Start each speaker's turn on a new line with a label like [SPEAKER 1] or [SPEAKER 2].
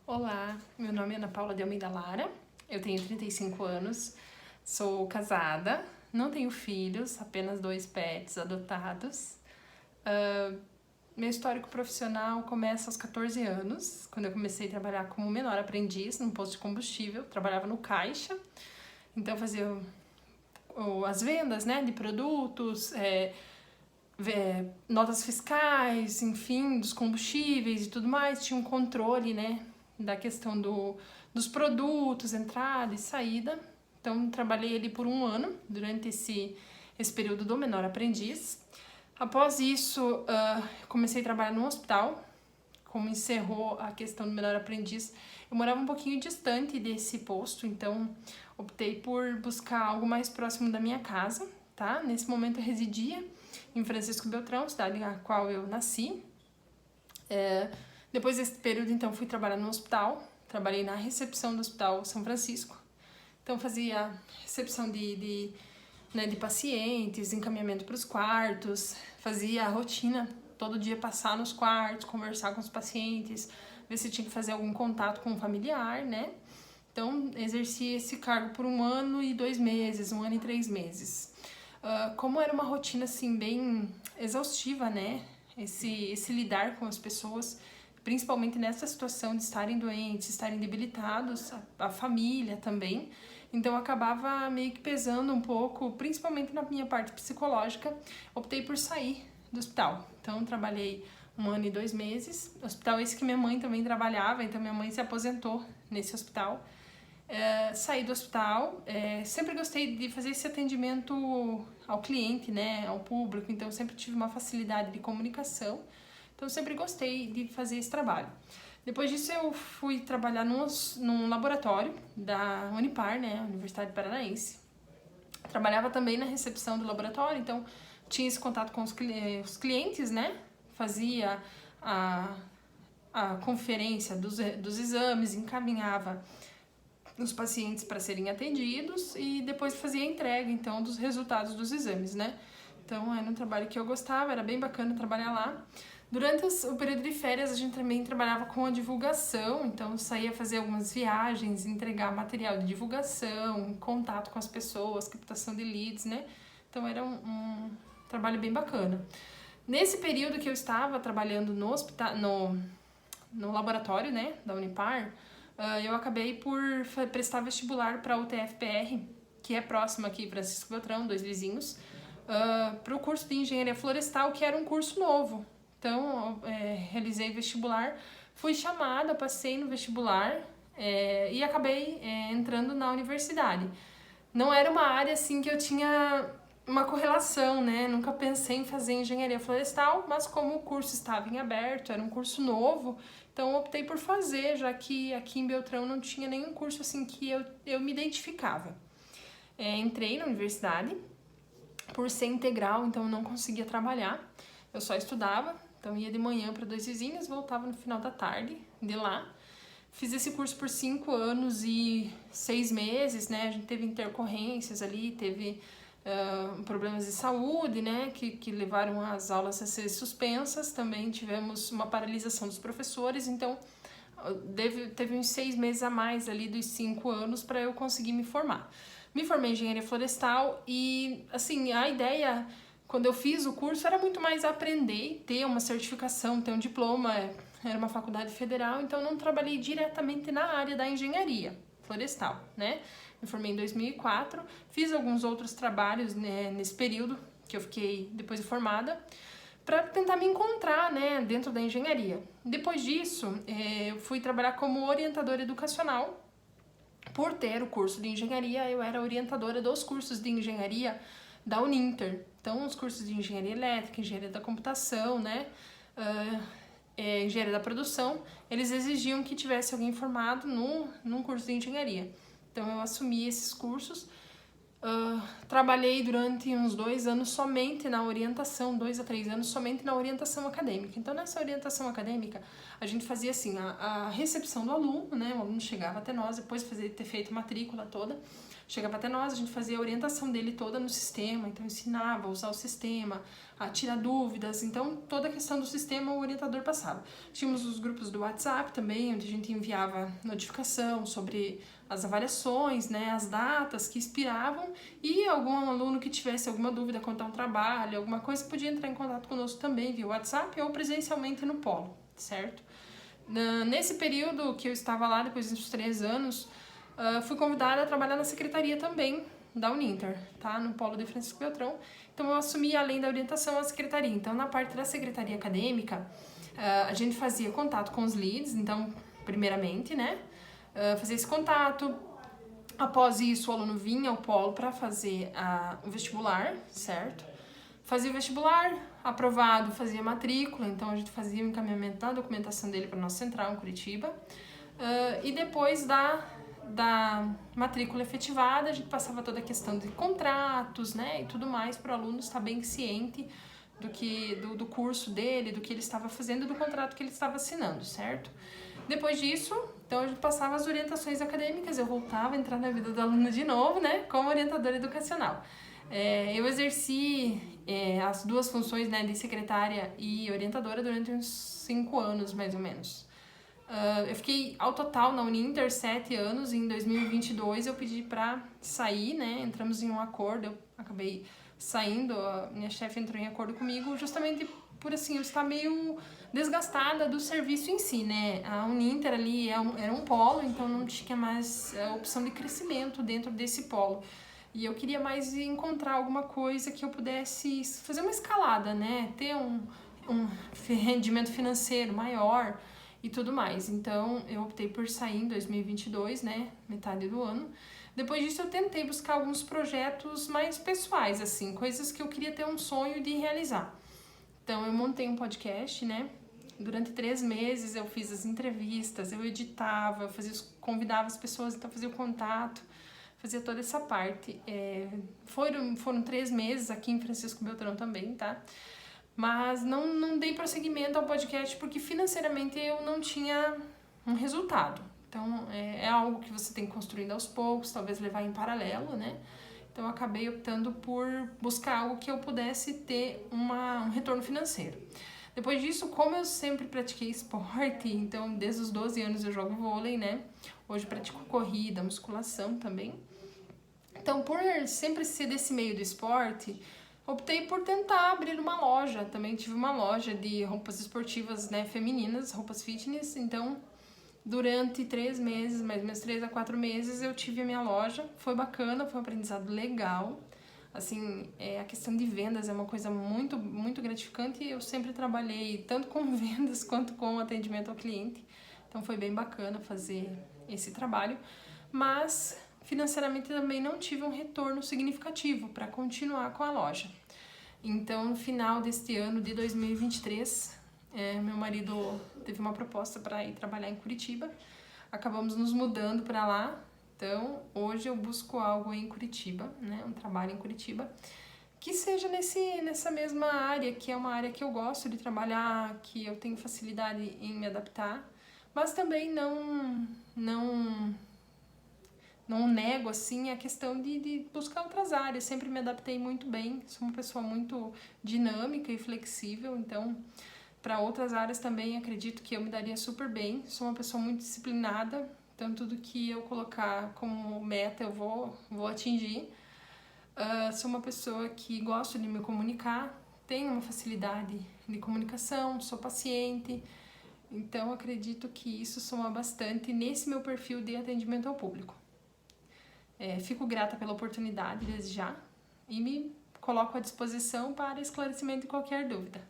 [SPEAKER 1] Olá, meu nome é Ana Paula de Almeida Lara, eu tenho 35 anos, sou casada, não tenho filhos, apenas 2 pets adotados. Meu histórico profissional começa aos 14 anos, quando eu comecei a trabalhar como menor aprendiz num posto de combustível, trabalhava no caixa, então fazia as vendas, né, de produtos, notas fiscais, enfim, dos combustíveis e tudo mais, tinha um controle, né, da questão dos produtos, entrada e saída. Então, trabalhei ali por 1 ano, durante esse período do menor aprendiz. Após isso, comecei a trabalhar no hospital. Como encerrou a questão do menor aprendiz, eu morava um pouquinho distante desse posto, então optei por buscar algo mais próximo da minha casa, tá? Nesse momento eu residia em Francisco Beltrão, cidade na qual eu nasci. Depois desse período, então, fui trabalhar no hospital, trabalhei na recepção do Hospital São Francisco, então fazia recepção de pacientes, encaminhamento para os quartos, fazia a rotina, todo dia passar nos quartos, conversar com os pacientes, ver se tinha que fazer algum contato com o familiar, né? Então, exerci esse cargo por 1 ano e 2 meses, 1 ano e 3 meses. Como era uma rotina, assim, bem exaustiva, né? Esse lidar com as pessoas, principalmente nessa situação de estarem doentes, estarem debilitados, a família também. Então, acabava meio que pesando um pouco, principalmente na minha parte psicológica. Optei por sair do hospital. Então, trabalhei 1 ano e 2 meses. Hospital esse que minha mãe também trabalhava, então minha mãe se aposentou nesse hospital. Saí do hospital, sempre gostei de fazer esse atendimento ao cliente, né, ao público, então sempre tive uma facilidade de comunicação, então sempre gostei de fazer esse trabalho. Depois disso eu fui trabalhar num laboratório da Unipar, né, Universidade Paranaense. Trabalhava também na recepção do laboratório, então tinha esse contato com os clientes, né, fazia a conferência dos exames, encaminhava os pacientes para serem atendidos e depois fazia a entrega, então, dos resultados dos exames, né? Então, era um trabalho que eu gostava, era bem bacana trabalhar lá. Durante o período de férias, a gente também trabalhava com a divulgação, então saía fazer algumas viagens, entregar material de divulgação, contato com as pessoas, captação de leads, né? Então, era um trabalho bem bacana. Nesse período que eu estava trabalhando no hospital, no laboratório, né, da Unipar, eu acabei por prestar vestibular para a UTF-PR, que é próxima aqui, Francisco Beltrão, 2 vizinhos, para o curso de Engenharia Florestal, que era um curso novo. Então, realizei vestibular, fui chamada, passei no vestibular e acabei entrando na universidade. Não era uma área assim que eu tinha uma correlação, né? Nunca pensei em fazer engenharia florestal, mas como o curso estava em aberto, era um curso novo, então optei por fazer, já que aqui em Beltrão não tinha nenhum curso assim que eu me identificava. Entrei na universidade, por ser integral, então eu não conseguia trabalhar, eu só estudava, então ia de manhã para 2 vizinhos, voltava no final da tarde de lá. Fiz esse curso por 5 anos e 6 meses, né? A gente teve intercorrências ali, teve problemas de saúde, né? Que levaram as aulas a ser suspensas. Também tivemos uma paralisação dos professores, então teve uns 6 meses a mais ali dos 5 anos para eu conseguir me formar. Me formei em engenharia florestal e, assim, a ideia, quando eu fiz o curso, era muito mais aprender, ter uma certificação, ter um diploma. Era uma faculdade federal, então não trabalhei diretamente na área da engenharia florestal, né? Me formei em 2004, fiz alguns outros trabalhos, né, nesse período que eu fiquei depois de formada, para tentar me encontrar, né, dentro da engenharia. Depois disso, eu fui trabalhar como orientadora educacional. Por ter o curso de engenharia, eu era orientadora dos cursos de engenharia da Uninter. Então, os cursos de engenharia elétrica, engenharia da computação, né, engenharia da produção, eles exigiam que tivesse alguém formado num curso de engenharia. Então, eu assumi esses cursos, trabalhei durante uns 2 anos somente na orientação, 2 a 3 anos somente na orientação acadêmica. Então, nessa orientação acadêmica, a gente fazia assim, a recepção do aluno, né? O aluno chegava até nós, depois de ter feito a matrícula toda, chegava até nós, a gente fazia a orientação dele toda no sistema, então ensinava a usar o sistema, a tirar dúvidas, então toda a questão do sistema o orientador passava. Tínhamos os grupos do WhatsApp também, onde a gente enviava notificação sobre as avaliações, né, as datas que expiravam, e algum aluno que tivesse alguma dúvida quanto ao trabalho, alguma coisa, podia entrar em contato conosco também via WhatsApp ou presencialmente no polo, certo? Nesse período que eu estava lá, depois dos 3 anos, fui convidada a trabalhar na secretaria também da Uninter, tá? No polo de Francisco Beltrão. Então eu assumi, além da orientação, a secretaria. Então na parte da secretaria acadêmica, a gente fazia contato com os leads, então primeiramente, né? Fazia esse contato. Após isso, o aluno vinha ao polo para fazer o vestibular, certo? Fazia o vestibular, aprovado, fazia matrícula, então a gente fazia o encaminhamento da documentação dele para a nossa central em Curitiba. E depois da matrícula efetivada, a gente passava toda a questão de contratos, né, e tudo mais, para o aluno estar bem ciente do curso dele, do que ele estava fazendo, do contrato que ele estava assinando, certo? Depois disso, então a gente passava as orientações acadêmicas, eu voltava a entrar na vida do aluno de novo, né, como orientadora educacional. Eu exerci as duas funções, né, de secretária e orientadora durante uns 5 anos, mais ou menos. Eu fiquei ao total na Uninter 7 anos, e em 2022 eu pedi para sair, né, entramos em um acordo, eu acabei saindo, a minha chefe entrou em acordo comigo justamente por assim, eu estar meio desgastada do serviço em si, né, a Uninter ali era um polo, então não tinha mais a opção de crescimento dentro desse polo. E eu queria mais encontrar alguma coisa que eu pudesse fazer uma escalada, né? Ter um rendimento financeiro maior e tudo mais. Então, eu optei por sair em 2022, né? Metade do ano. Depois disso, eu tentei buscar alguns projetos mais pessoais, assim. Coisas que eu queria ter um sonho de realizar. Então, eu montei um podcast, né? Durante 3 meses, eu fiz as entrevistas, eu editava, convidava as pessoas, então fazia o contato. Fazia toda essa parte. Foram 3 meses aqui em Francisco Beltrão também, tá? Mas não dei prosseguimento ao podcast porque financeiramente eu não tinha um resultado. Então é algo que você tem que construir aos poucos, talvez levar em paralelo, né? Então eu acabei optando por buscar algo que eu pudesse ter um retorno financeiro. Depois disso, como eu sempre pratiquei esporte, então desde os 12 anos eu jogo vôlei, né? Hoje pratico corrida, musculação também. Então, por sempre ser desse meio do esporte, optei por tentar abrir uma loja. Também tive uma loja de roupas esportivas, né, femininas, roupas fitness. Então, durante 3 meses, mais ou menos 3 a 4 meses, eu tive a minha loja. Foi bacana, foi um aprendizado legal. Assim, a questão de vendas é uma coisa muito, muito gratificante. Eu sempre trabalhei tanto com vendas quanto com atendimento ao cliente. Então, foi bem bacana fazer esse trabalho. Mas financeiramente também não tive um retorno significativo para continuar com a loja. Então, no final deste ano de 2023, meu marido teve uma proposta para ir trabalhar em Curitiba. Acabamos nos mudando para lá. Então, hoje eu busco algo em Curitiba, né, um trabalho em Curitiba, que seja nessa mesma área, que é uma área que eu gosto de trabalhar, que eu tenho facilidade em me adaptar, mas também não nego, assim, a questão de buscar outras áreas. Sempre me adaptei muito bem, sou uma pessoa muito dinâmica e flexível, então, para outras áreas também acredito que eu me daria super bem. Sou uma pessoa muito disciplinada, então tudo que eu colocar como meta eu vou atingir. Sou uma pessoa que gosto de me comunicar, tenho uma facilidade de comunicação, sou paciente, então acredito que isso soma bastante nesse meu perfil de atendimento ao público. Fico grata pela oportunidade desde já e me coloco à disposição para esclarecimento de qualquer dúvida.